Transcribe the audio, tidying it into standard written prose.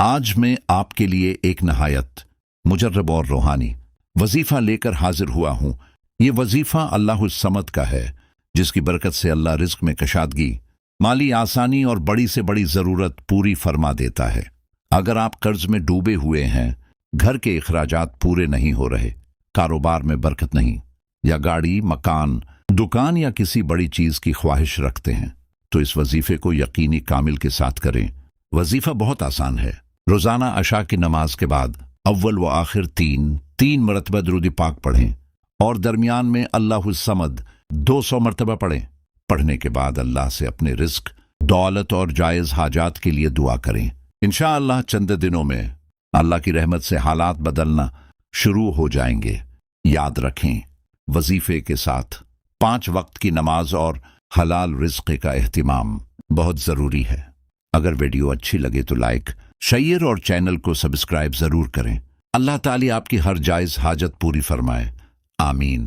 آج میں آپ کے لیے ایک نہایت مجرب اور روحانی وظیفہ لے کر حاضر ہوا ہوں۔ یہ وظیفہ اللہ الصمد کا ہے، جس کی برکت سے اللہ رزق میں کشادگی، مالی آسانی اور بڑی سے بڑی ضرورت پوری فرما دیتا ہے۔ اگر آپ قرض میں ڈوبے ہوئے ہیں، گھر کے اخراجات پورے نہیں ہو رہے، کاروبار میں برکت نہیں، یا گاڑی، مکان، دکان یا کسی بڑی چیز کی خواہش رکھتے ہیں، تو اس وظیفے کو یقینی کامل کے ساتھ کریں۔ وظیفہ بہت آسان ہے۔ روزانہ عشاء کی نماز کے بعد اول و آخر تین مرتبہ درود پاک پڑھیں اور درمیان میں اللہ الصمد 200 مرتبہ پڑھیں۔ پڑھنے کے بعد اللہ سے اپنے رزق، دولت اور جائز حاجات کے لیے دعا کریں۔ انشاءاللہ چند دنوں میں اللہ کی رحمت سے حالات بدلنا شروع ہو جائیں گے۔ یاد رکھیں، وظیفے کے ساتھ 5 وقت کی نماز اور حلال رزق کا اہتمام بہت ضروری ہے۔ اگر ویڈیو اچھی لگے تو لائک، شیئر اور چینل کو سبسکرائب ضرور کریں۔ اللہ تعالی آپ کی ہر جائز حاجت پوری فرمائے۔ آمین۔